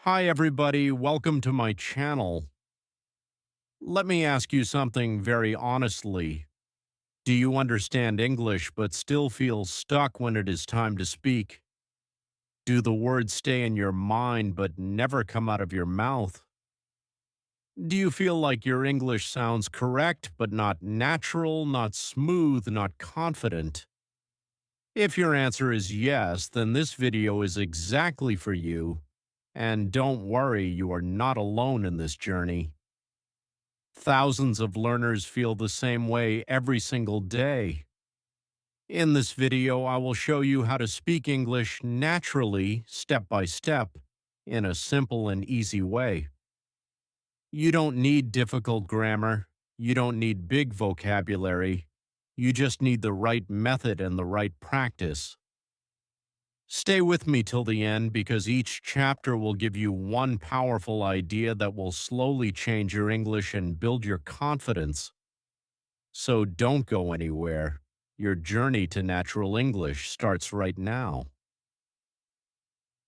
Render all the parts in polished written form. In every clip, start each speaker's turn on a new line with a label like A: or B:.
A: Hi, everybody. Welcome to my channel. Let me ask you something very honestly. Do you understand English but still feel stuck when it is time to speak? Do the words stay in your mind but never come out of your mouth? Do you feel like your English sounds correct but not natural, not smooth, not confident? If your answer is yes, then this video is exactly for you. And don't worry, you are not alone in this journey. Thousands of learners feel the same way every single day. In this video, I will show you how to speak English naturally, step by step, in a simple and easy way. You don't need difficult grammar. You don't need big vocabulary. You just need the right method and the right practice. Stay with me till the end because each chapter will give you one powerful idea that will slowly change your English and build your confidence. So don't go anywhere. Your journey to natural English starts right now.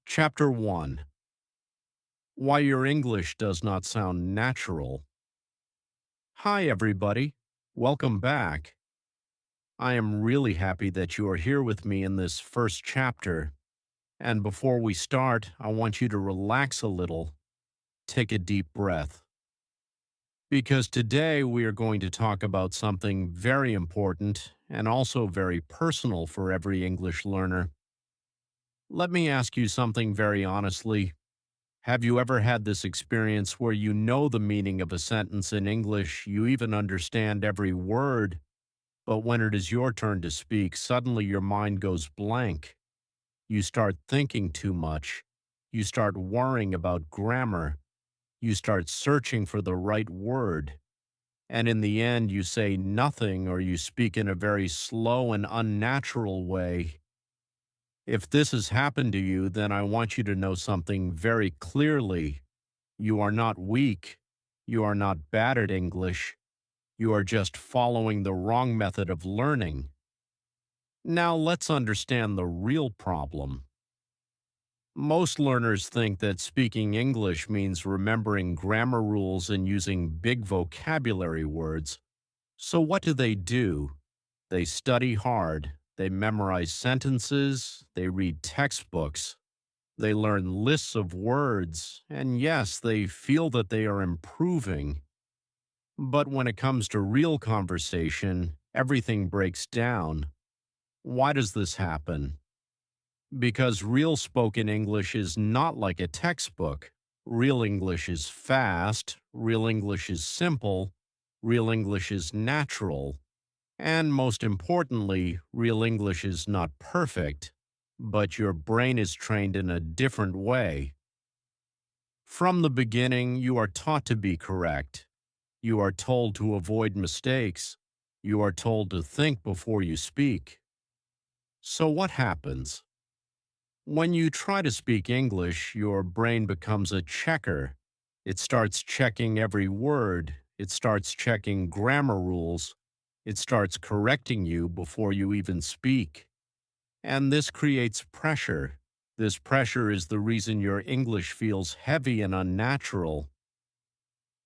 A: Chapter 1. Why your English does not sound natural. Hi, everybody. Welcome back. I am really happy that you are here with me in this first chapter. And before we start, I want you to relax a little. Take a deep breath. Because today we are going to talk about something very important and also very personal for every English learner. Let me ask you something very honestly. Have you ever had this experience where you know the meaning of a sentence in English, you even understand every word, but when it is your turn to speak, suddenly your mind goes blank? You start thinking too much. You start worrying about grammar. You start searching for the right word. And in the end, you say nothing or you speak in a very slow and unnatural way. If this has happened to you, then I want you to know something very clearly. You are not weak. You are not bad at English. You are just following the wrong method of learning. Now let's understand the real problem. Most learners think that speaking English means remembering grammar rules and using big vocabulary words. So what do? They study hard. They memorize sentences. They read textbooks. They learn lists of words. And yes, they feel that they are improving. But when it comes to real conversation, everything breaks down. Why does this happen? Because real spoken English is not like a textbook. Real English is fast. Real English is simple. Real English is natural. And most importantly, real English is not perfect, but your brain is trained in a different way. From the beginning, you are taught to be correct. You are told to avoid mistakes. You are told to think before you speak. So what happens? When you try to speak English, your brain becomes a checker. It starts checking every word. It starts checking grammar rules. It starts correcting you before you even speak. And this creates pressure. This pressure is the reason your English feels heavy and unnatural.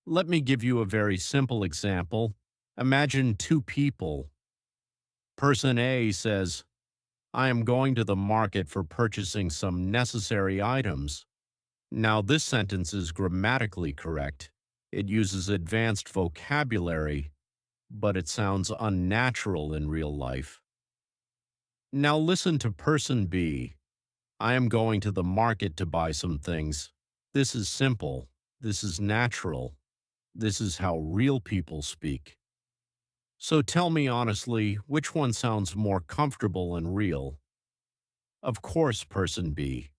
A: Let me give you a very simple example. Imagine two people. Person A says, I am going to the market for purchasing some necessary items. Now, this sentence is grammatically correct. It uses advanced vocabulary, but it sounds unnatural in real life. Now, listen to person B. I am going to the market to buy some things. This is simple. This is natural. This is how real people speak. So tell me honestly, which one sounds more comfortable and real? Of course, person B.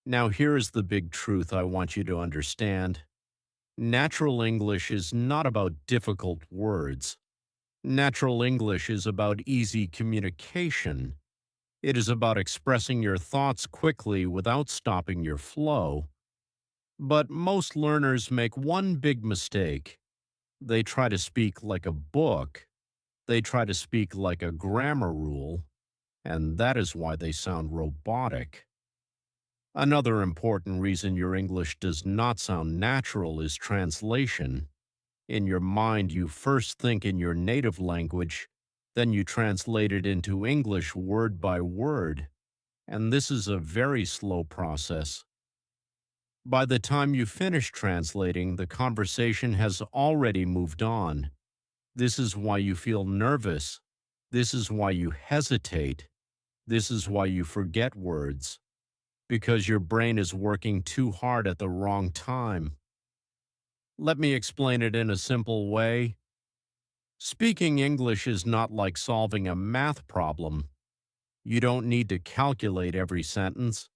A: Now, here is the big truth I want you to understand. Natural English is not about difficult words. Natural English is about easy communication. It is about expressing your thoughts quickly without stopping your flow. But most learners make one big mistake. They try to speak like a book. They try to speak like a grammar rule. And that is why they sound robotic. Another important reason your English does not sound natural is translation. In your mind, you first think in your native language, then you translate it into English word by word, and this is a very slow process. By the time you finish translating, the conversation has already moved on. This is why you feel nervous. This is why you hesitate. This is why you forget words, because your brain is working too hard at the wrong time. Let me explain it in a simple way. Speaking English is not like solving a math problem. You don't need to calculate every sentence.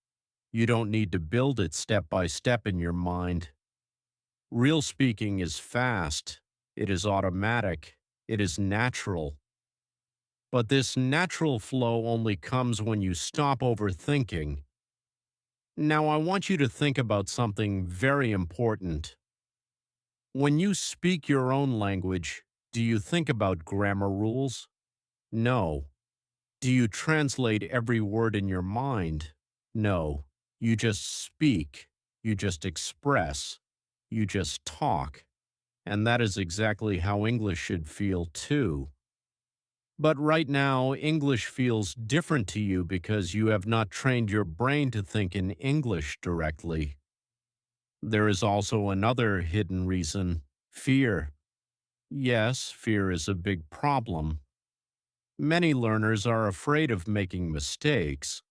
A: You don't need to build it step by step in your mind. Real speaking is fast. It is automatic. It is natural. But this natural flow only comes when you stop overthinking. Now, I want you to think about something very important. When you speak your own language, do you think about grammar rules? No. Do you translate every word in your mind? No. You just speak. You just express. You just talk. And that is exactly how English should feel too. But right now, English feels different to you because you have not trained your brain to think in English directly. There is also another hidden reason: fear. Yes, fear is a big problem. Many learners are afraid of making mistakes.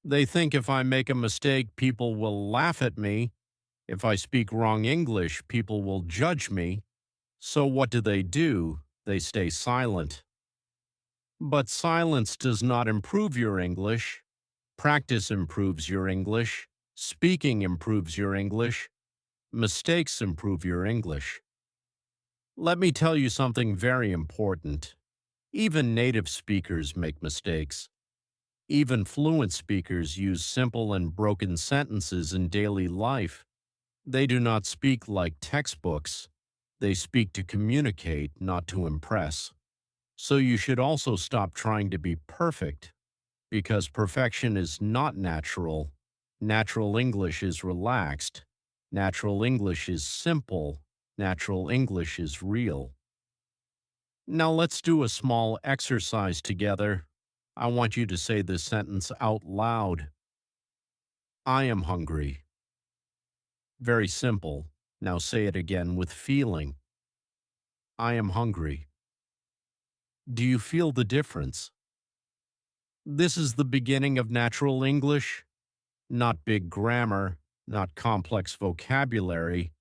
A: They think if I make a mistake, people will laugh at me. If I speak wrong English, people will judge me. So what do? They stay silent. But silence does not improve your English. Practice improves your English. Speaking improves your English. Mistakes improve your English. Let me tell you something very important. Even native speakers make mistakes. Even fluent speakers use simple and broken sentences in daily life. They do not speak like textbooks. They speak to communicate, not to impress. So you should also stop trying to be perfect, because perfection is not natural. Natural English is relaxed. Natural English is simple. Natural English is real. Now let's do a small exercise together. I want you to say this sentence out loud. I am hungry. Very simple. Now say it again with feeling. I am hungry. Do you feel the difference? This is the beginning of natural English. Not big grammar, not complex vocabulary,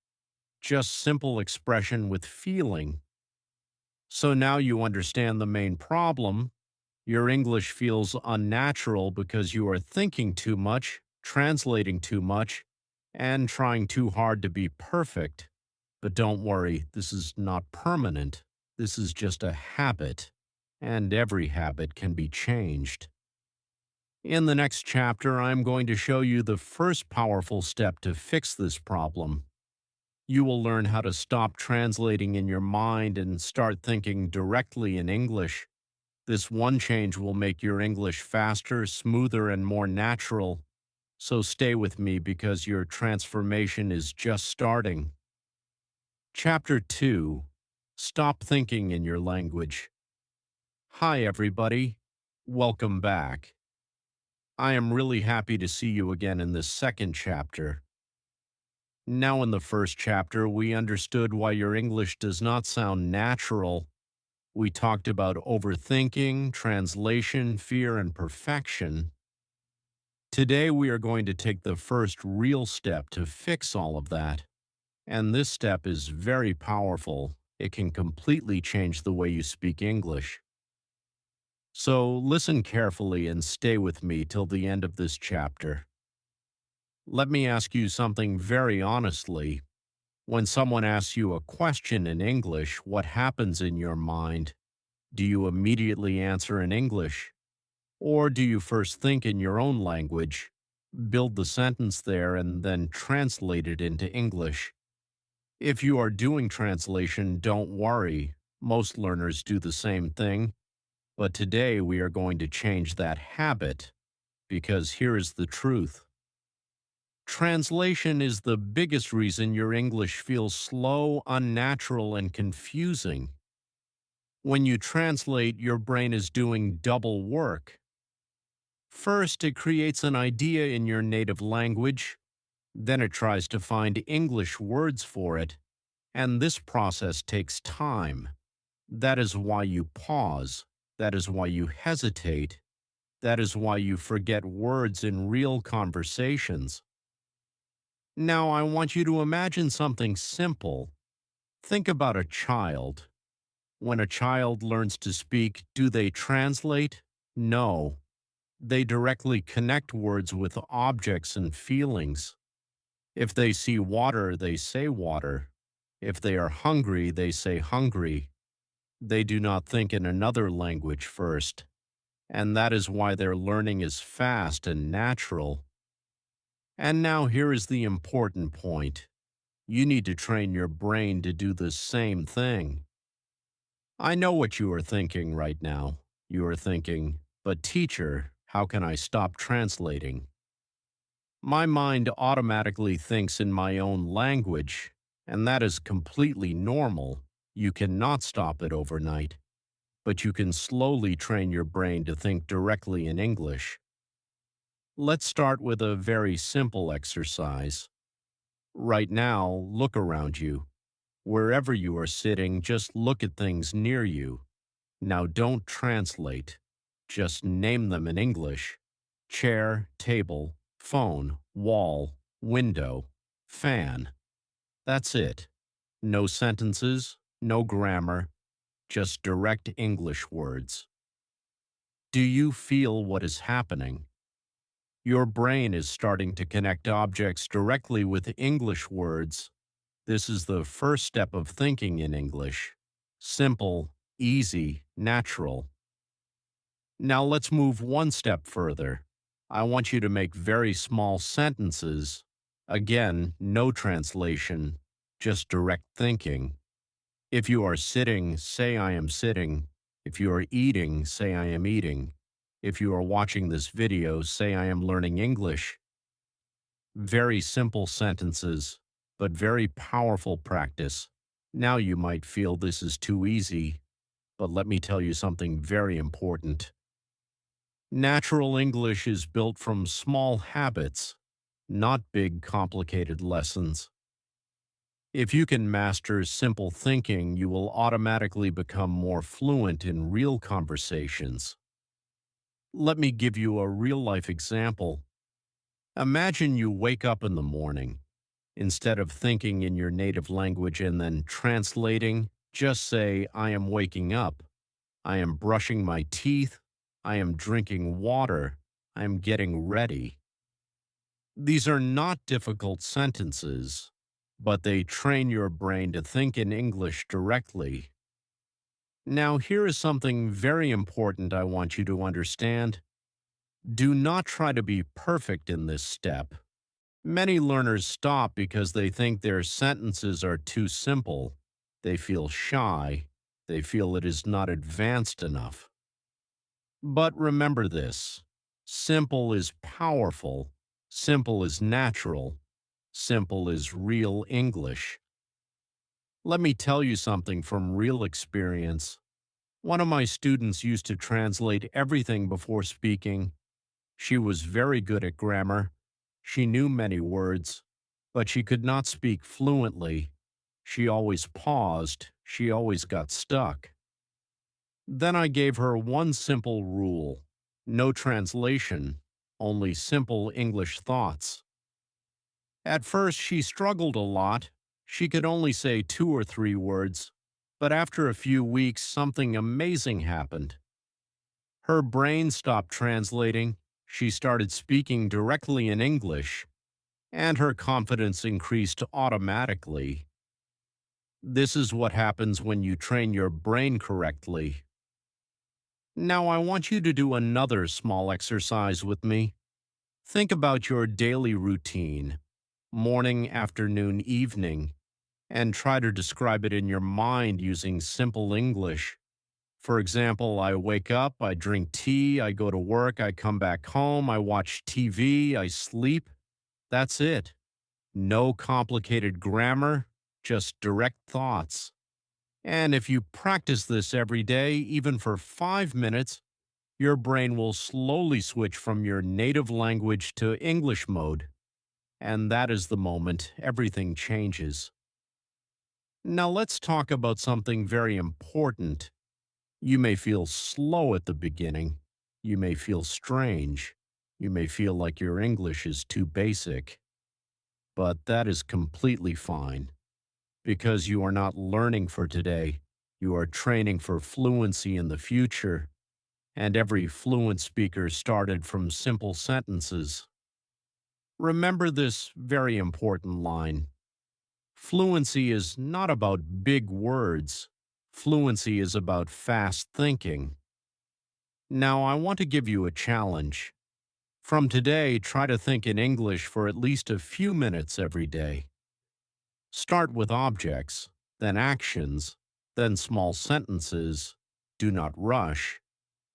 A: just simple expression with feeling. So now you understand the main problem. Your English feels unnatural because you are thinking too much, translating too much, and trying too hard to be perfect. But don't worry, this is not permanent. This is just a habit, and every habit can be changed. In the next chapter, I'm going to show you the first powerful step to fix this problem. You will learn how to stop translating in your mind and start thinking directly in English. This one change will make your English faster, smoother, and more natural. So stay with me because your transformation is just starting. Chapter 2: Stop Thinking in Your Language. Hi, everybody. Welcome back. I am really happy to see you again in this second chapter. Now, in the first chapter, we understood why your English does not sound natural. We talked about overthinking, translation, fear, and perfection. Today, we are going to take the first real step to fix all of that. And this step is very powerful. It can completely change the way you speak English. So listen carefully and stay with me till the end of this chapter. Let me ask you something very honestly. When someone asks you a question in English, what happens in your mind? Do you immediately answer in English? Or do you first think in your own language, build the sentence there, and then translate it into English? If you are doing translation, don't worry. Most learners do the same thing. But today we are going to change that habit, because here is the truth. Translation is the biggest reason your English feels slow, unnatural, and confusing. When you translate, your brain is doing double work. First, it creates an idea in your native language, then it tries to find English words for it, and this process takes time. That is why you pause. That is why you hesitate. That is why you forget words in real conversations. Now, I want you to imagine something simple. Think about a child. When a child learns to speak, do they translate? No. They directly connect words with objects and feelings. If they see water, they say water. If they are hungry, they say hungry. They do not think in another language first. And that is why their learning is fast and natural. And now here is the important point. You need to train your brain to do the same thing. I know what you are thinking right now. You are thinking, but teacher, how can I stop translating? My mind automatically thinks in my own language, and that is completely normal. You cannot stop it overnight, but you can slowly train your brain to think directly in English. Let's start with a very simple exercise. Right now, look around you. Wherever you are sitting, just look at things near you. Now don't translate. Just name them in English. Chair, table, phone, wall, window, fan. That's it. No sentences, no grammar, just direct English words. Do you feel what is happening? Your brain is starting to connect objects directly with English words. This is the first step of thinking in English. Simple, easy, natural. Now let's move one step further. I want you to make very small sentences. Again, no translation, just direct thinking. If you are sitting, say I am sitting. If you are eating, say I am eating. If you are watching this video, say I am learning English. Very simple sentences, but very powerful practice. Now you might feel this is too easy, but let me tell you something very important. Natural English is built from small habits, not big, complicated lessons. If you can master simple thinking, you will automatically become more fluent in real conversations. Let me give you a real-life example. Imagine you wake up in the morning. Instead of thinking in your native language and then translating, just say, I am waking up. I am brushing my teeth. I am drinking water. I am getting ready. These are not difficult sentences, but they train your brain to think in English directly. Now, here is something very important I want you to understand. Do not try to be perfect in this step. Many learners stop because they think their sentences are too simple. They feel shy. They feel it is not advanced enough. But remember this. Simple is powerful. Simple is natural. Simple is real English. Let me tell you something from real experience. One of my students used to translate everything before speaking. She was very good at grammar. She knew many words, but she could not speak fluently. She always paused. She always got stuck. Then I gave her one simple rule. No translation, only simple English thoughts. At first, she struggled a lot. She could only say 2 or 3 words, but after a few weeks, something amazing happened. Her brain stopped translating. She started speaking directly in English, and her confidence increased automatically. This is what happens when you train your brain correctly. Now I want you to do another small exercise with me. Think about your daily routine, morning, afternoon, evening, and try to describe it in your mind using simple English. For example, I wake up, I drink tea, I go to work, I come back home, I watch TV, I sleep. That's it. No complicated grammar, just direct thoughts. And if you practice this every day, even for 5 minutes, your brain will slowly switch from your native language to English mode. And that is the moment everything changes. Now let's talk about something very important. You may feel slow at the beginning. You may feel strange. You may feel like your English is too basic. But that is completely fine because you are not learning for today. You are training for fluency in the future. And every fluent speaker started from simple sentences. Remember this very important line. Fluency is not about big words. Fluency is about fast thinking. Now, I want to give you a challenge. From today, try to think in English for at least a few minutes every day. Start with objects, then actions, then small sentences. Do not rush.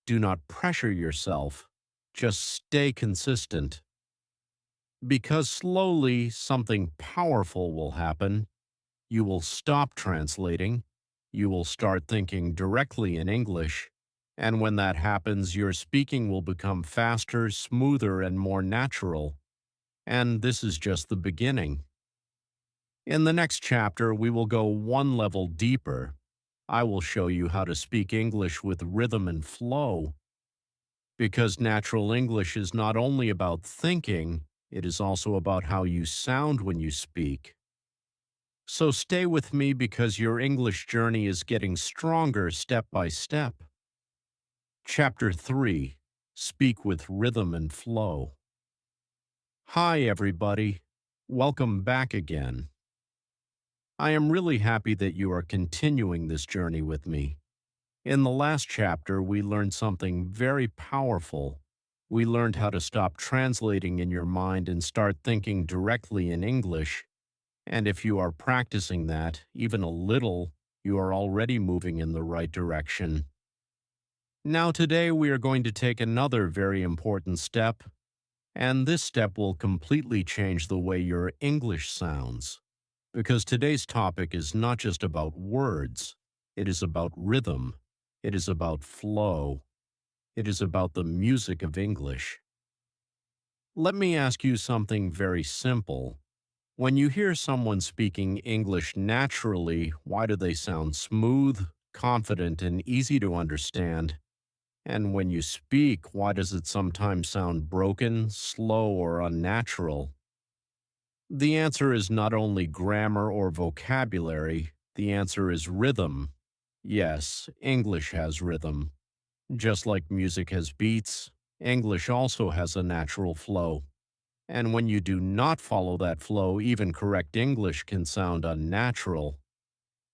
A: Do not pressure yourself. Just stay consistent. Because slowly something powerful will happen. You will stop translating. You will start thinking directly in English. And when that happens, your speaking will become faster, smoother, and more natural. And this is just the beginning. In the next chapter, we will go one level deeper. I will show you how to speak English with rhythm and flow. Because natural English is not only about thinking, it is also about how you sound when you speak. So stay with me because your English journey is getting stronger step by step. Chapter 3. Speak with Rhythm and Flow. Hi, everybody. Welcome back again. I am really happy that you are continuing this journey with me. In the last chapter, we learned something very powerful. We learned how to stop translating in your mind and start thinking directly in English. And if you are practicing that, even a little, you are already moving in the right direction. Now, today we are going to take another very important step, and this step will completely change the way your English sounds. Because today's topic is not just about words, it is about rhythm, it is about flow, it is about the music of English. Let me ask you something very simple. When you hear someone speaking English naturally, why do they sound smooth, confident, and easy to understand? And when you speak, why does it sometimes sound broken, slow, or unnatural? The answer is not only grammar or vocabulary, the answer is rhythm. Yes, English has rhythm. Just like music has beats, English also has a natural flow. And when you do not follow that flow, even correct English can sound unnatural.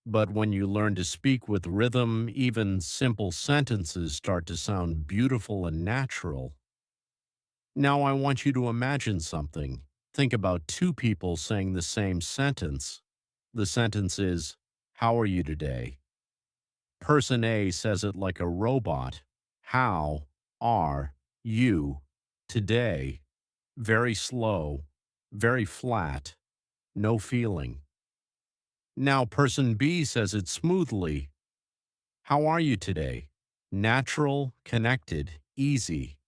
A: But when you learn to speak with rhythm, even simple sentences start to sound beautiful and natural. Now I want you to imagine something. Think about two people saying the same sentence. The sentence is, "How are you today?" Person A says it like a robot. How are you today? Very slow, very flat, no feeling. Now person B says it smoothly. How are you today? Natural, connected, easy.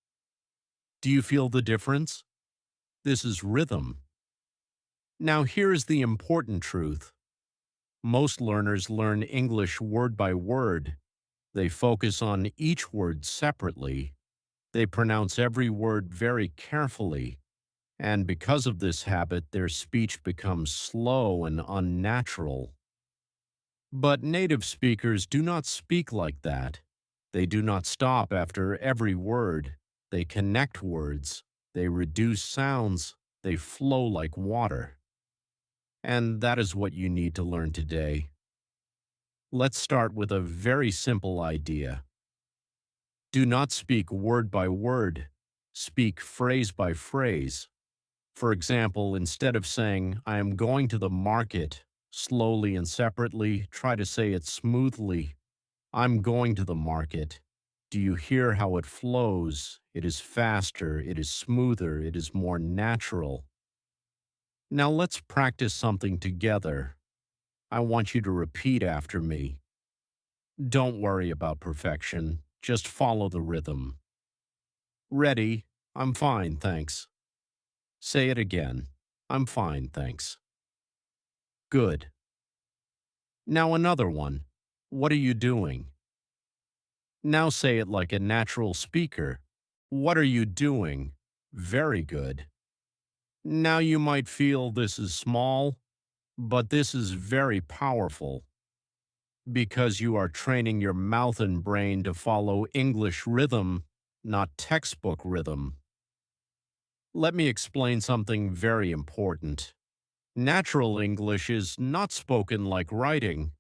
A: Do you feel the difference? This is rhythm. Now here is the important truth. Most learners learn English word by word. They focus on each word separately. They pronounce every word very carefully. And because of this habit, their speech becomes slow and unnatural. But native speakers do not speak like that. They do not stop after every word. They connect words. They reduce sounds. They flow like water. And that is what you need to learn today. Let's start with a very simple idea. Do not speak word by word. Speak phrase by phrase. For example, instead of saying, "I am going to the market," slowly and separately, try to say it smoothly. "I'm going to the market." Do you hear how it flows? It is faster, it is smoother, it is more natural. Now let's practice something together. I want you to repeat after me. Don't worry about perfection. Just follow the rhythm. Ready? I'm fine, thanks. Say it again. I'm fine, thanks. Good. Now another one. What are you doing? Now say it like a natural speaker. What are you doing? Very good. Now you might feel this is small, but this is very powerful because you are training your mouth and brain to follow English rhythm, not textbook rhythm. Let me explain something very important. Natural English is not spoken like writing.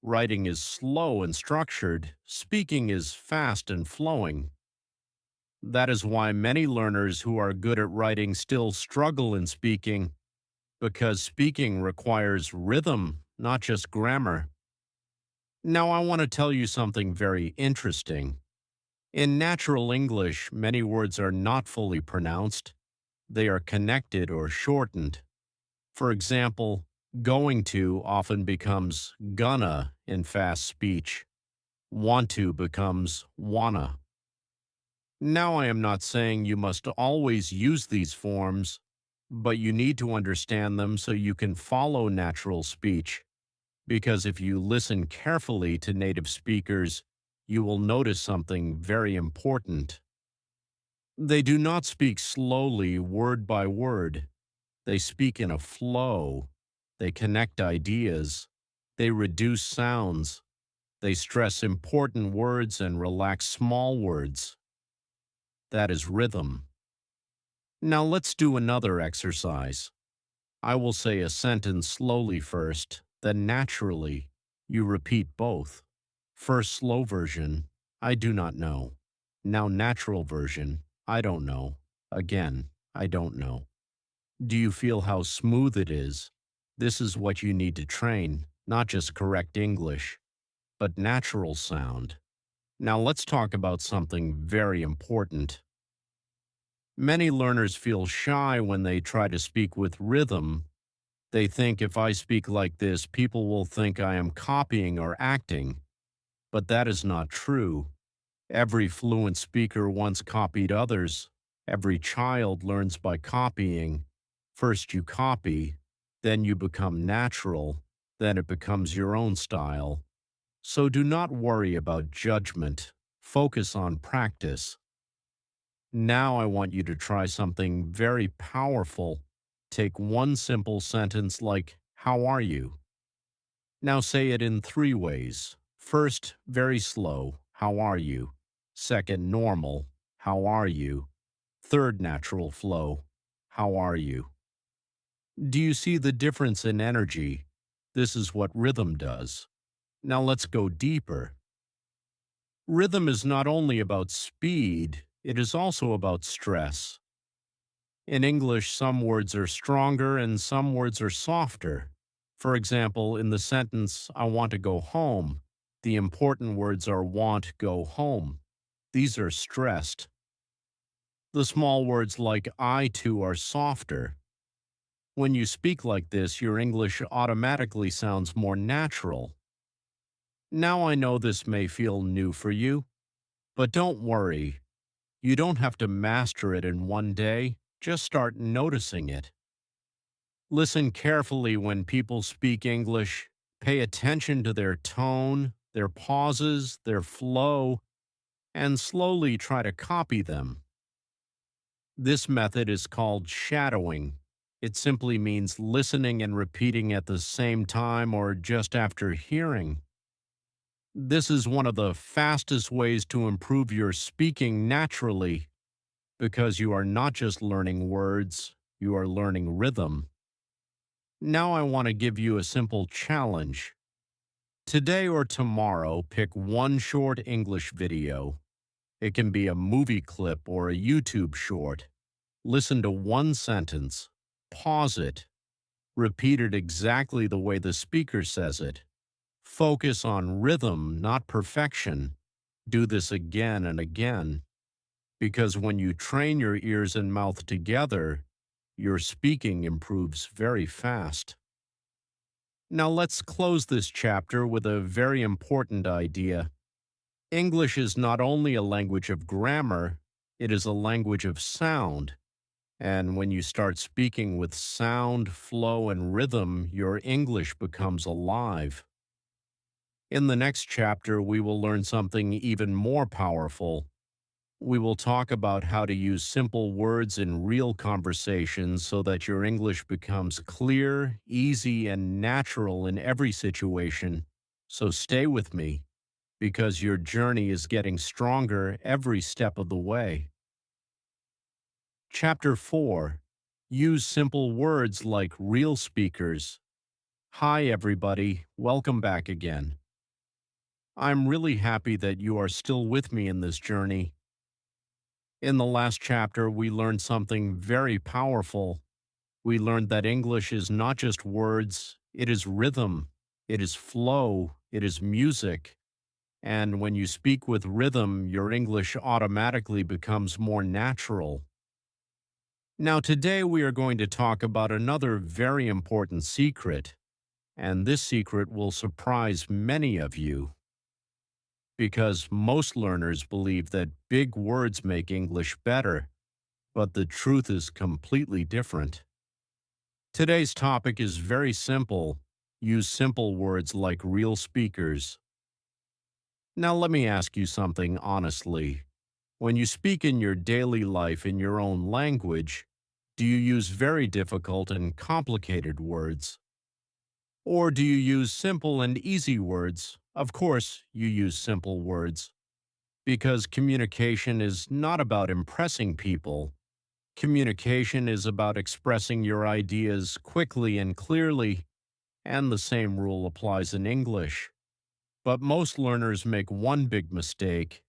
A: Writing is slow and structured. Speaking is fast and flowing. That is why many learners who are good at writing still struggle in speaking, because speaking requires rhythm, not just grammar. Now, I want to tell you something very interesting. In natural English, many words are not fully pronounced. They are connected or shortened. For example, going to often becomes gonna in fast speech. Want to becomes wanna. Now, I am not saying you must always use these forms, but you need to understand them so you can follow natural speech. Because if you listen carefully to native speakers, you will notice something very important. They do not speak slowly, word by word. They speak in a flow. They connect ideas. They reduce sounds. They stress important words and relax small words. That is rhythm. Now let's do another exercise. I will say a sentence slowly first, then naturally. You repeat both. First slow version, I do not know. Now natural version, I don't know. Again, I don't know. Do you feel how smooth it is? This is what you need to train, not just correct English, but natural sound. Now let's talk about something very important. Many learners feel shy when they try to speak with rhythm. They think if I speak like this, people will think I am copying or acting. But that is not true. Every fluent speaker once copied others. Every child learns by copying. First you copy, then you become natural, then it becomes your own style. So do not worry about judgment. Focus on practice. Now I want you to try something very powerful. Take one simple sentence like, how are you? Now say it in three ways. First, very slow, how are you? Second, normal, how are you? Third, natural flow, how are you? Do you see the difference in energy? This is what rhythm does. Now let's go deeper. Rhythm is not only about speed, it is also about stress. In English, some words are stronger and some words are softer. For example, in the sentence, I want to go home, the important words are want, go home. These are stressed. The small words like I too are softer. When you speak like this, your English automatically sounds more natural. Now I know this may feel new for you, but don't worry. You don't have to master it in one day. Just start noticing it. Listen carefully when people speak English. Pay attention to their tone, their pauses, their flow, and slowly try to copy them. This method is called shadowing. It simply means listening and repeating at the same time or just after hearing. This is one of the fastest ways to improve your speaking naturally because you are not just learning words, you are learning rhythm. Now I want to give you a simple challenge. Today or tomorrow, pick one short English video. It can be a movie clip or a YouTube short. Listen to one sentence, pause it, repeat it exactly the way the speaker says it. Focus on rhythm, not perfection. Do this again and again. Because when you train your ears and mouth together, your speaking improves very fast. Now let's close this chapter with a very important idea. English is not only a language of grammar, it is a language of sound. And when you start speaking with sound, flow, and rhythm, your English becomes alive. In the next chapter, we will learn something even more powerful. We will talk about how to use simple words in real conversations so that your English becomes clear, easy, and natural in every situation. So stay with me, because your journey is getting stronger every step of the way. Chapter 4. Use simple words like real speakers. Hi, everybody. Welcome back again. I'm really happy that you are still with me in this journey. In the last chapter, we learned something very powerful. We learned that English is not just words, it is rhythm, it is flow, it is music. And when you speak with rhythm, your English automatically becomes more natural. Now, today we are going to talk about another very important secret, and this secret will surprise many of you, because most learners believe that big words make English better, but the truth is completely different. Today's topic is very simple. Use simple words like real speakers. Now, let me ask you something honestly. When you speak in your daily life in your own language, do you use very difficult and complicated words? Or do you use simple and easy words? Of course, you use simple words. Because communication is not about impressing people. Communication is about expressing your ideas quickly and clearly, and the same rule applies in English. But most learners make one big mistake.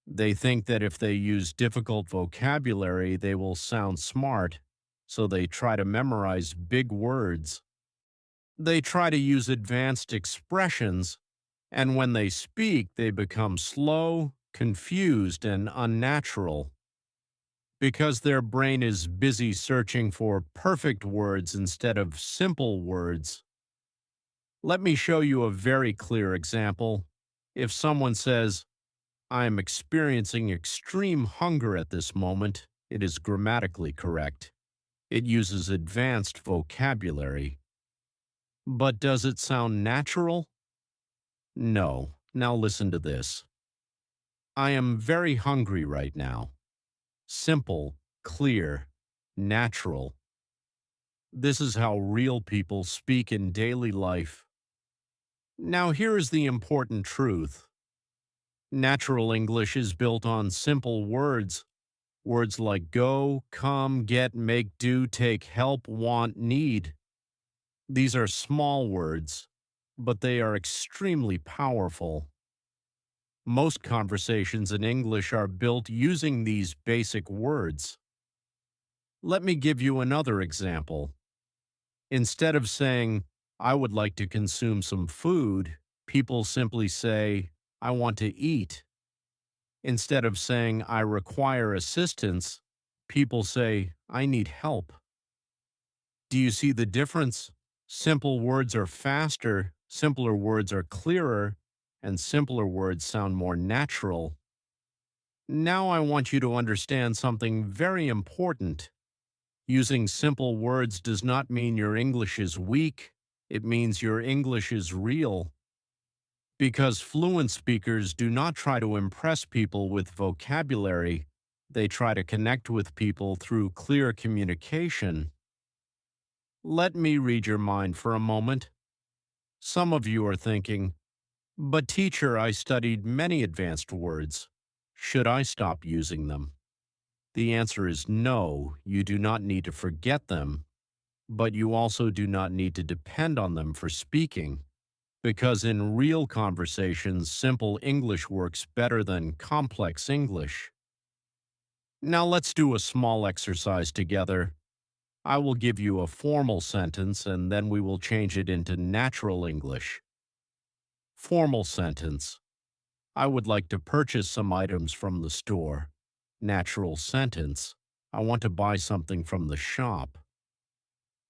A: They think that if they use difficult vocabulary, they will sound smart, so they try to memorize big words. They try to use advanced expressions, and when they speak, they become slow, confused, and unnatural. Because their brain is busy searching for perfect words instead of simple words. Let me show you a very clear example. If someone says, I am experiencing extreme hunger at this moment, it is grammatically correct. It uses advanced vocabulary. But does it sound natural? No. Now listen to this. I am very hungry right now. Simple, clear, natural. This is how real people speak in daily life. Now here is the important truth. Natural English is built on simple words. Words like go, come, get, make, do, take, help, want, need. These are small words, but they are extremely powerful. Most conversations in English are built using these basic words. Let me give you another example. Instead of saying, I would like to consume some food, people simply say, I want to eat. Instead of saying, I require assistance, people say, I need help. Do you see the difference? Simple words are faster, simpler words are clearer, and simpler words sound more natural. Now I want you to understand something very important. Using simple words does not mean your English is weak. It means your English is real. Because fluent speakers do not try to impress people with vocabulary, they try to connect with people through clear communication. Let me read your mind for a moment. Some of you are thinking, but teacher, I studied many advanced words. Should I stop using them? The answer is no, you do not need to forget them, but you also do not need to depend on them for speaking. Because in real conversations, simple English works better than complex English. Now let's do a small exercise together. I will give you a formal sentence and then we will change it into natural English. Formal sentence. I would like to purchase some items from the store. Natural sentence. I want to buy something from the shop.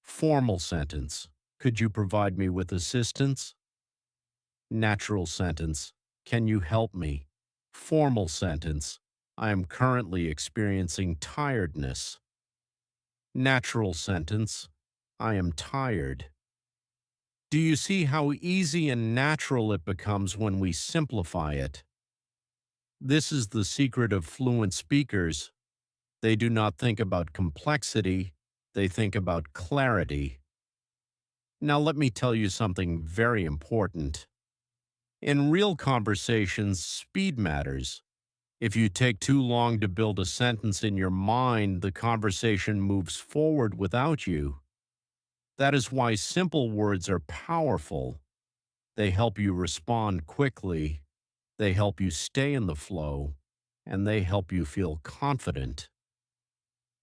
A: Formal sentence. Could you provide me with assistance? Natural sentence. Can you help me? Formal sentence. I am currently experiencing tiredness. Natural sentence. I am tired. Do you see how easy and natural it becomes when we simplify it? This is the secret of fluent speakers. They do not think about complexity, they think about clarity. Now, let me tell you something very important. In real conversations, speed matters. If you take too long to build a sentence in your mind, the conversation moves forward without you. That is why simple words are powerful. They help you respond quickly, they help you stay in the flow, and they help you feel confident.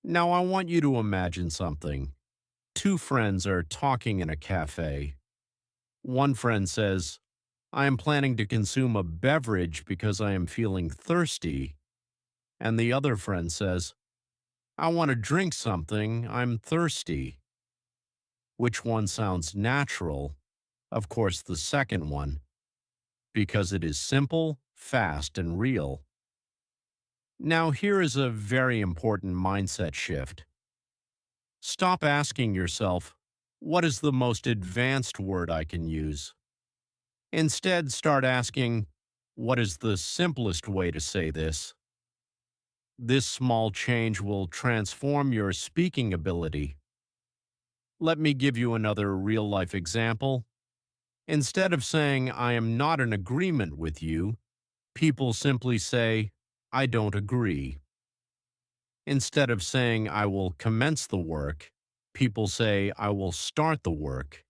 A: Now, I want you to imagine something. Two friends are talking in a cafe. One friend says, I am planning to consume a beverage because I am feeling thirsty. And the other friend says, I want to drink something, I'm thirsty. Which one sounds natural? Of course, the second one, because it is simple, fast, and real. Now, here is a very important mindset shift. Stop asking yourself, what is the most advanced word I can use? Instead, start asking, what is the simplest way to say this? This small change will transform your speaking ability. Let me give you another real life example. Instead of saying, I am not in agreement with you, people simply say, I don't agree. Instead of saying, I will commence the work, people say, I will start the work.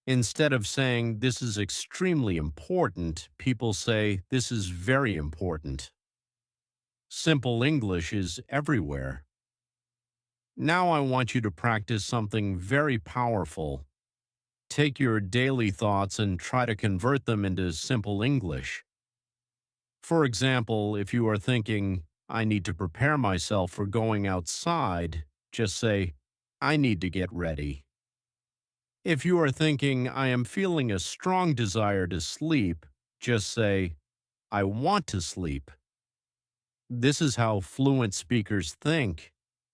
A: Instead of saying, this is extremely important, people say, this is very important. Simple English is everywhere. Now I want you to practice something very powerful. Take your daily thoughts and try to convert them into simple English. For example, if you are thinking, I need to prepare myself for going outside, just say, I need to get ready. If you are thinking, I am feeling a strong desire to sleep, just say, I want to sleep. This is how fluent speakers think.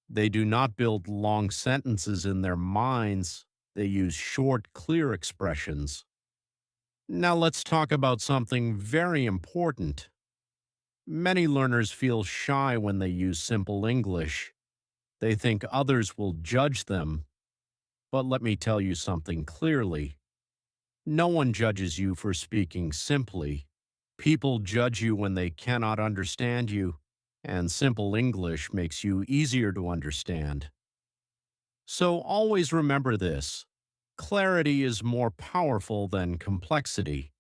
A: They do not build long sentences in their minds. They use short, clear expressions. Now let's talk about something very important. Many learners feel shy when they use simple English. They think others will judge them. But let me tell you something clearly. No one judges you for speaking simply. People judge you when they cannot understand you, and simple English makes you easier to understand. So always remember this. Clarity is more powerful than complexity.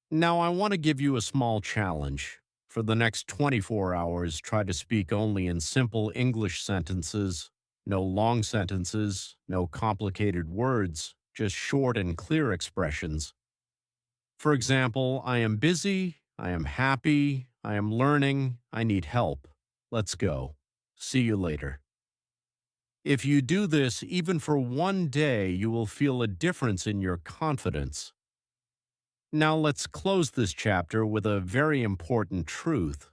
A: Now I want to give you a small challenge. For the next 24 hours, try to speak only in simple English sentences, no long sentences, no complicated words, just short and clear expressions. For example, I am busy, I am happy, I am learning, I need help. Let's go. See you later. If you do this even for one day, you will feel a difference in your confidence. Now let's close this chapter with a very important truth.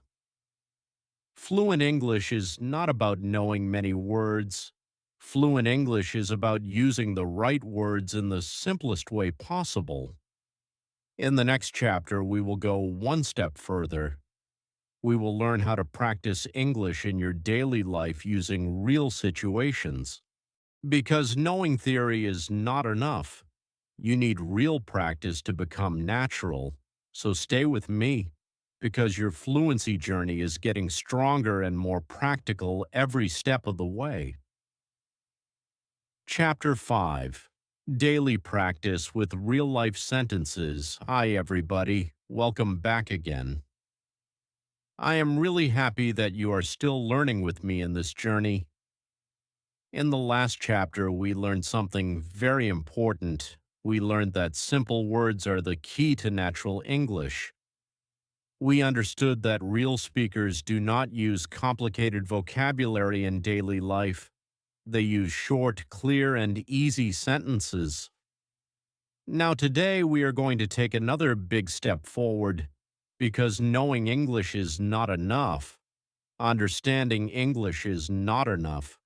A: Fluent English is not about knowing many words. Fluent English is about using the right words in the simplest way possible. In the next chapter, we will go one step further. We will learn how to practice English in your daily life using real situations. Because knowing theory is not enough. You need real practice to become natural. So stay with me, because your fluency journey is getting stronger and more practical every step of the way. Chapter 5. Daily Practice with Real-Life Sentences. Hi, everybody. Welcome back again. I am really happy that you are still learning with me in this journey. In the last chapter, we learned something very important. We learned that simple words are the key to natural English. We understood that real speakers do not use complicated vocabulary in daily life. They use short, clear, and easy sentences. Now, today we are going to take another big step forward because knowing English is not enough. Understanding English is not enough.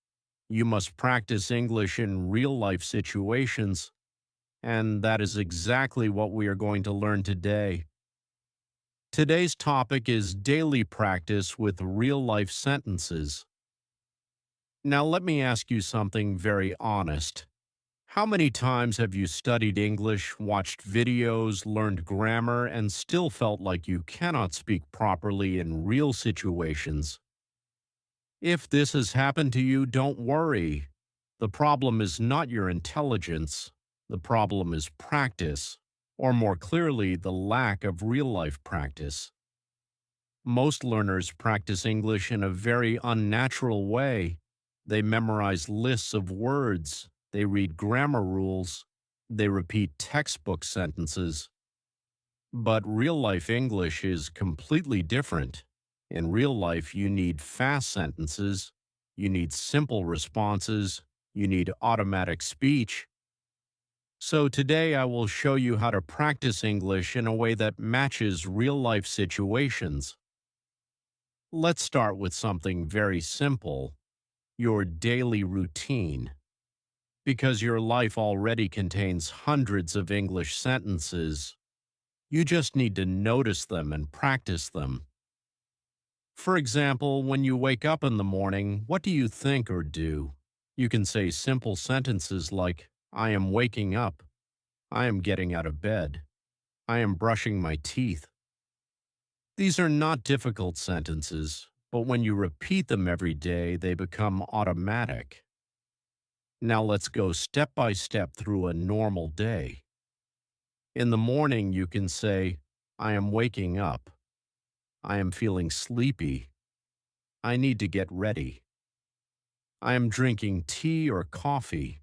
A: You must practice English in real life situations, and that is exactly what we are going to learn today. Today's topic is daily practice with real life sentences. Now, let me ask you something very honest. How many times have you studied English, watched videos, learned grammar, and still felt like you cannot speak properly in real situations? If this has happened to you, don't worry. The problem is not your intelligence. The problem is practice, or more clearly, the lack of real life practice. Most learners practice English in a very unnatural way. They memorize lists of words, they read grammar rules, they repeat textbook sentences. But real life English is completely different. In real life, you need fast sentences, you need simple responses, you need automatic speech. So today I will show you how to practice English in a way that matches real life situations. Let's start with something very simple, your daily routine. Because your life already contains hundreds of English sentences, you just need to notice them and practice them. For example, when you wake up in the morning, what do you think or do? You can say simple sentences like, I am waking up, I am getting out of bed, I am brushing my teeth. These are not difficult sentences, but when you repeat them every day, they become automatic. Now let's go step by step through a normal day. In the morning, you can say, I am waking up. I am feeling sleepy. I need to get ready. I am drinking tea or coffee.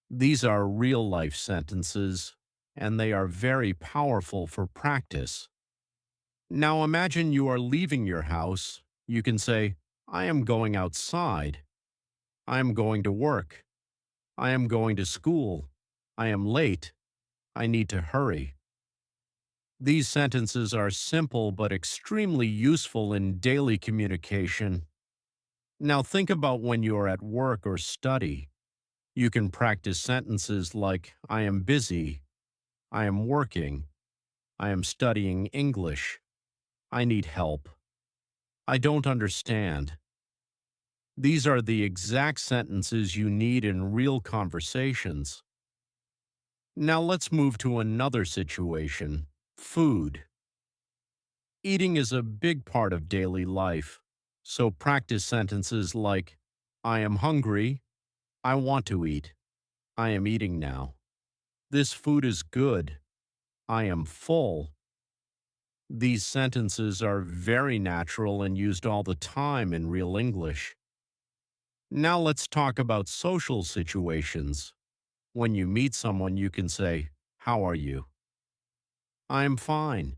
A: These are real life sentences, and they are very powerful for practice. Now imagine you are leaving your house. You can say, I am going outside. I am going to work. I am going to school. I am late. I need to hurry. These sentences are simple but extremely useful in daily communication. Now think about when you are at work or study. You can practice sentences like, I am busy, I am working, I am studying English, I need help, I don't understand. These are the exact sentences you need in real conversations. Now let's move to another situation, food. Eating is a big part of daily life, so practice sentences like, I am hungry, I want to eat, I am eating now. This food is good, I am full. These sentences are very natural and used all the time in real English. Now let's talk about social situations. When you meet someone, you can say, How are you? I'm fine.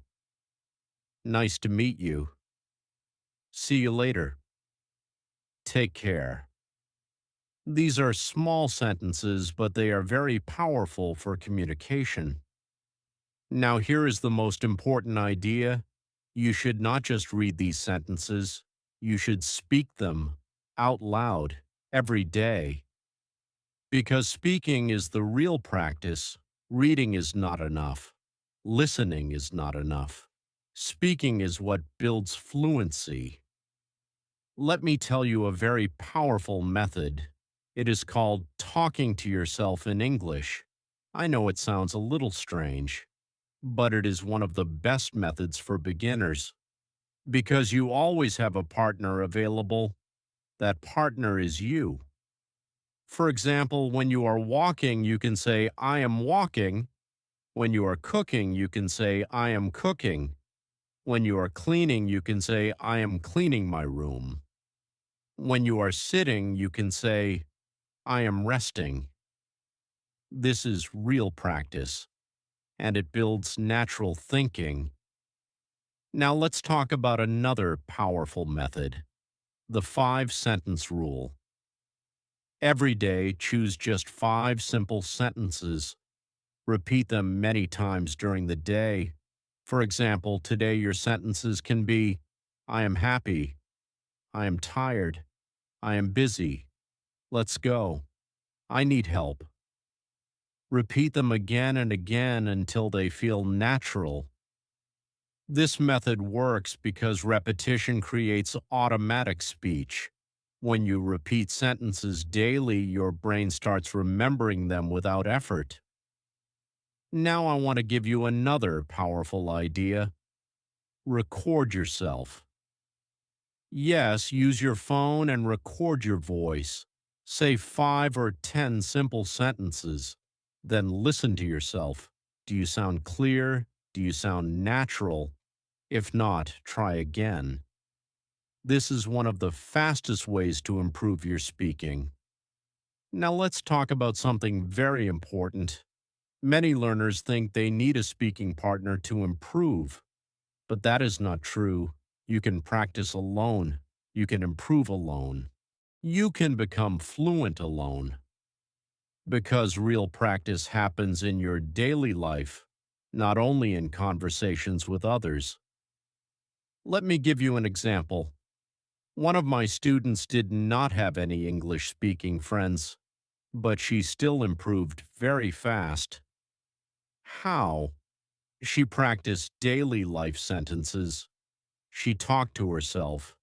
A: Nice to meet you. See you later. Take care. These are small sentences, but they are very powerful for communication. Now, here is the most important idea. You should not just read these sentences, you should speak them out loud every day. Because speaking is the real practice, reading is not enough. Listening is not enough. Speaking is what builds fluency. Let me tell you a very powerful method. It is called talking to yourself in English. I know it sounds a little strange, but it is one of the best methods for beginners. Because you always have a partner available. That partner is you. For example, when you are walking, you can say, I am walking. When you are cooking, you can say, I am cooking. When you are cleaning, you can say, I am cleaning my room. When you are sitting, you can say, I am resting. This is real practice, and it builds natural thinking. Now let's talk about another powerful method, the 5-sentence rule. Every day, choose just 5 simple sentences. Repeat them many times during the day. For example, today your sentences can be I am happy, I am tired, I am busy, let's go, I need help. Repeat them again and again until they feel natural. This method works because repetition creates automatic speech. When you repeat sentences daily, your brain starts remembering them without effort. Now I want to give you another powerful idea. Record yourself. Yes, use your phone and record your voice. Say 5 or 10 simple sentences. Then listen to yourself. Do you sound clear? Do you sound natural? If not, try again. This is one of the fastest ways to improve your speaking. Now let's talk about something very important. Many learners think they need a speaking partner to improve, but that is not true. You can practice alone. You can improve alone. You can become fluent alone because real practice happens in your daily life, not only in conversations with others. Let me give you an example. One of my students did not have any English speaking friends, but she still improved very fast. How? She practiced daily life sentences. She talked to herself.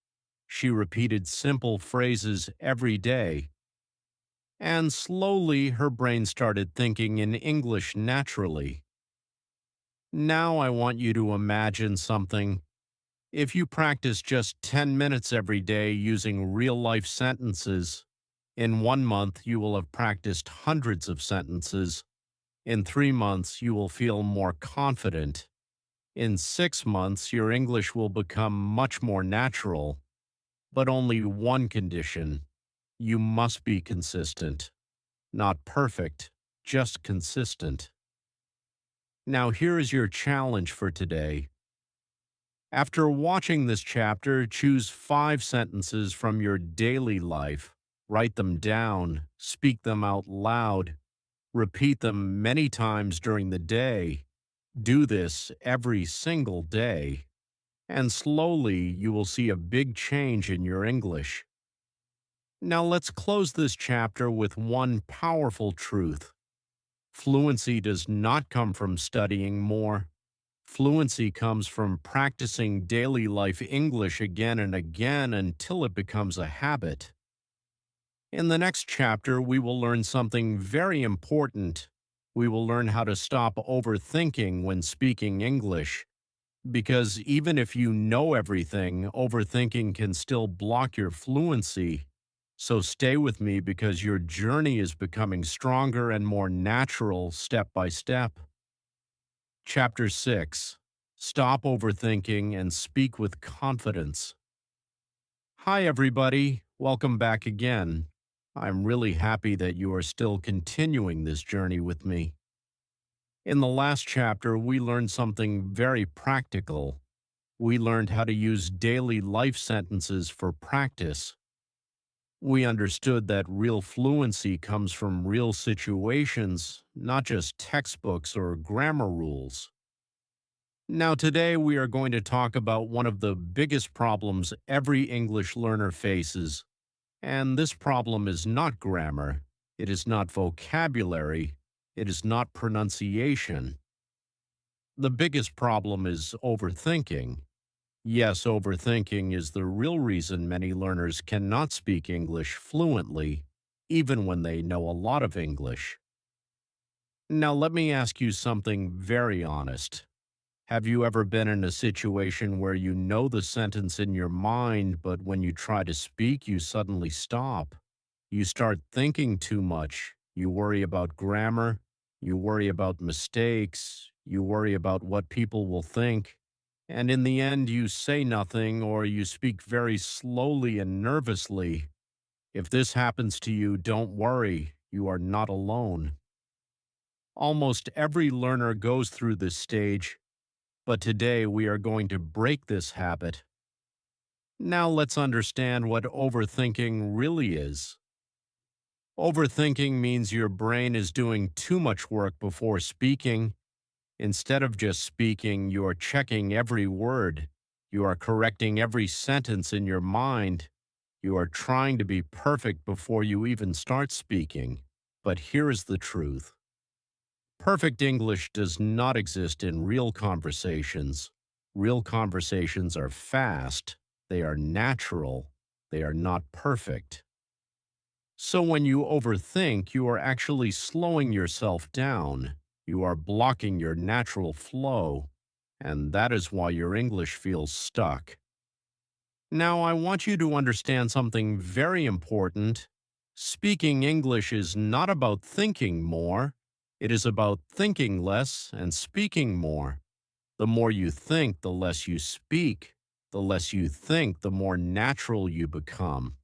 A: She repeated simple phrases every day. And slowly her brain started thinking in English naturally. Now I want you to imagine something. If you practice just 10 minutes every day using real life sentences, in 1 month you will have practiced hundreds of sentences. In 3 months you will feel more confident. In 6 months your English will become much more natural. But only one condition. You must be consistent. Not perfect, just consistent. Now here is your challenge for today. After watching this chapter, choose 5 sentences from your daily life. Write them down, speak them out loud, repeat them many times during the day. Do this every single day, and slowly you will see a big change in your English. Now let's close this chapter with one powerful truth. Fluency does not come from studying more. Fluency comes from practicing daily life English again and again until it becomes a habit. In the next chapter, we will learn something very important. We will learn how to stop overthinking when speaking English. Because even if you know everything, overthinking can still block your fluency. So stay with me because your journey is becoming stronger and more natural step by step. Chapter 6. Stop overthinking and speak with confidence. Hi, everybody. Welcome back again. I'm really happy that you are still continuing this journey with me. In the last chapter, we learned something very practical. We learned how to use daily life sentences for practice. We understood that real fluency comes from real situations, not just textbooks or grammar rules. Now, today we are going to talk about one of the biggest problems every English learner faces. And this problem is not grammar, it is not vocabulary, it is not pronunciation. The biggest problem is overthinking. Yes, overthinking is the real reason many learners cannot speak English fluently, even when they know a lot of English. Now, let me ask you something very honest. Have you ever been in a situation where you know the sentence in your mind, but when you try to speak, you suddenly stop? You start thinking too much. You worry about grammar. You worry about mistakes. You worry about what people will think. And in the end, you say nothing or you speak very slowly and nervously. If this happens to you, don't worry. You are not alone. Almost every learner goes through this stage, but today we are going to break this habit. Now let's understand what overthinking really is. Overthinking means your brain is doing too much work before speaking. Instead of just speaking, you are checking every word. You are correcting every sentence in your mind. You are trying to be perfect before you even start speaking. But here is the truth. Perfect English does not exist in real conversations. Real conversations are fast, they are natural, they are not perfect. So when you overthink, you are actually slowing yourself down. You are blocking your natural flow, and that is why your English feels stuck. Now, I want you to understand something very important. Speaking English is not about thinking more, it is about thinking less and speaking more. The more you think, the less you speak. The less you think, the more natural you become.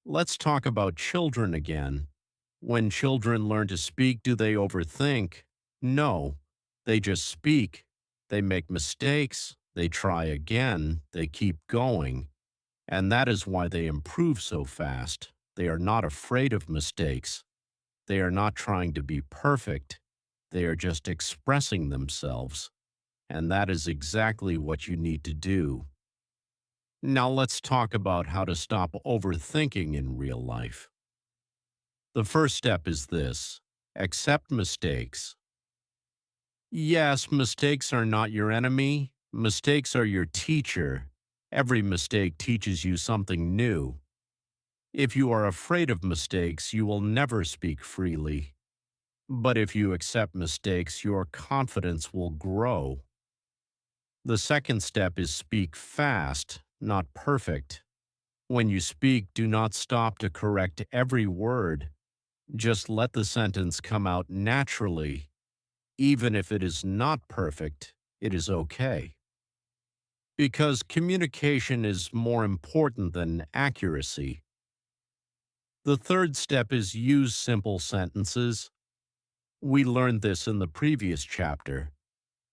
A: Let's talk about children again. When children learn to speak, do they overthink? No, they just speak. They make mistakes, they try again, they keep going. And that is why they improve so fast. They are not afraid of mistakes. They are not trying to be perfect. They are just expressing themselves. And that is exactly what you need to do. Now let's talk about how to stop overthinking in real life. The first step is this: accept mistakes. Yes, mistakes are not your enemy. Mistakes are your teacher. Every mistake teaches you something new. If you are afraid of mistakes, you will never speak freely. But if you accept mistakes, your confidence will grow. The second step is speak fast, not perfect. When you speak, do not stop to correct every word. Just let the sentence come out naturally. Even if it is not perfect, it is okay. Because communication is more important than accuracy. The third step is use simple sentences. We learned this in the previous chapter.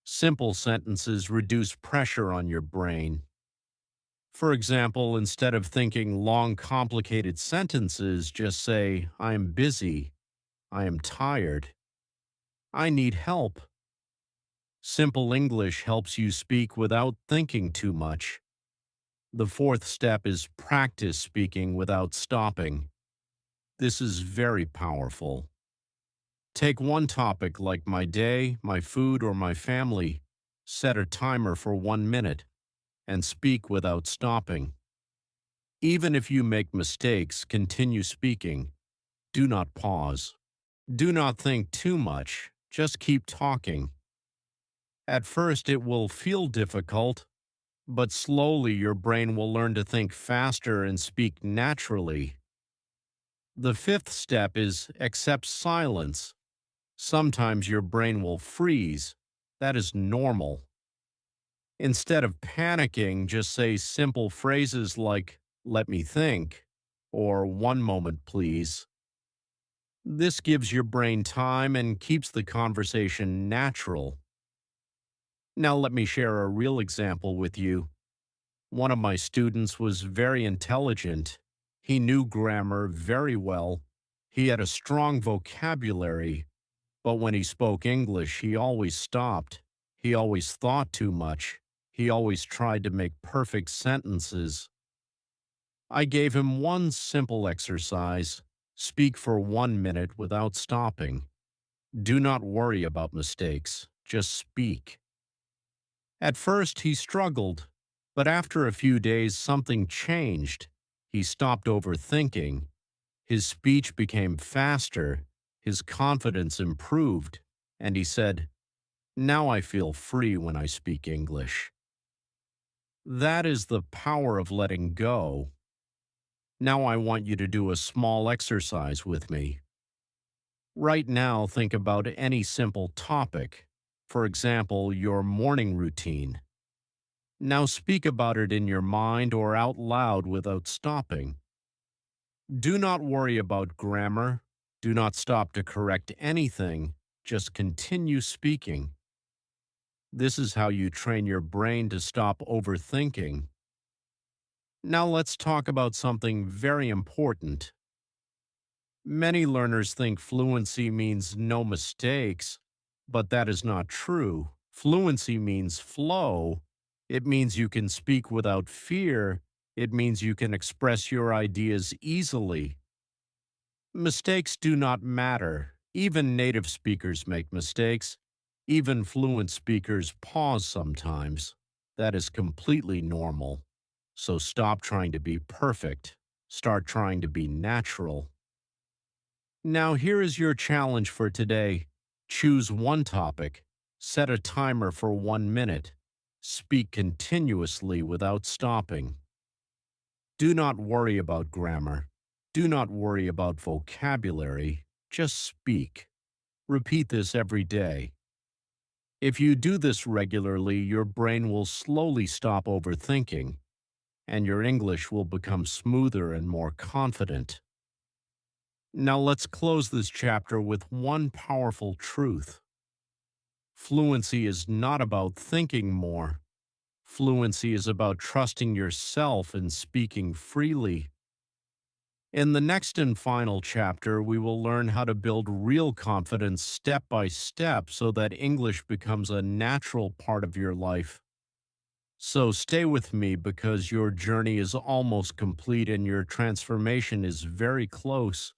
A: Simple sentences reduce pressure on your brain. For example, instead of thinking long, complicated sentences, just say, I am busy, I am tired, I need help. Simple English helps you speak without thinking too much. The fourth step is practice speaking without stopping. This is very powerful. Take one topic like my day, my food, or my family, set a timer for 1 minute, and speak without stopping. Even if you make mistakes, continue speaking. Do not pause. Do not think too much. Just keep talking. At first, it will feel difficult, but slowly your brain will learn to think faster and speak naturally. The fifth step is accept silence. Sometimes your brain will freeze. That is normal. Instead of panicking, just say simple phrases like, let me think, or one moment, please. This gives your brain time and keeps the conversation natural. Now, let me share a real example with you. One of my students was very intelligent. He knew grammar very well. He had a strong vocabulary, but when he spoke English, he always stopped. He always thought too much. He always tried to make perfect sentences. I gave him one simple exercise: speak for 1 minute without stopping. Do not worry about mistakes, just speak. At first, he struggled, but after a few days, something changed. He stopped overthinking. His speech became faster, his confidence improved, and he said, now I feel free when I speak English. That is the power of letting go. Now I want you to do a small exercise with me. Right now, think about any simple topic. For example, your morning routine. Now speak about it in your mind or out loud without stopping. Do not worry about grammar. Do not stop to correct anything. Just continue speaking. This is how you train your brain to stop overthinking. Now let's talk about something very important. Many learners think fluency means no mistakes, but that is not true. Fluency means flow. It means you can speak without fear. It means you can express your ideas easily. Mistakes do not matter. Even native speakers make mistakes. Even fluent speakers pause sometimes. That is completely normal. So stop trying to be perfect. Start trying to be natural. Now, here is your challenge for today. Choose one topic, set a timer for 1 minute, speak continuously without stopping. Do not worry about grammar. Do not worry about vocabulary. Just speak. Repeat this every day. If you do this regularly, your brain will slowly stop overthinking, and your English will become smoother and more confident. Now let's close this chapter with one powerful truth. Fluency is not about thinking more. Fluency is about trusting yourself and speaking freely. In the next and final chapter, we will learn how to build real confidence step by step so that English becomes a natural part of your life. So stay with me because your journey is almost complete and your transformation is very close.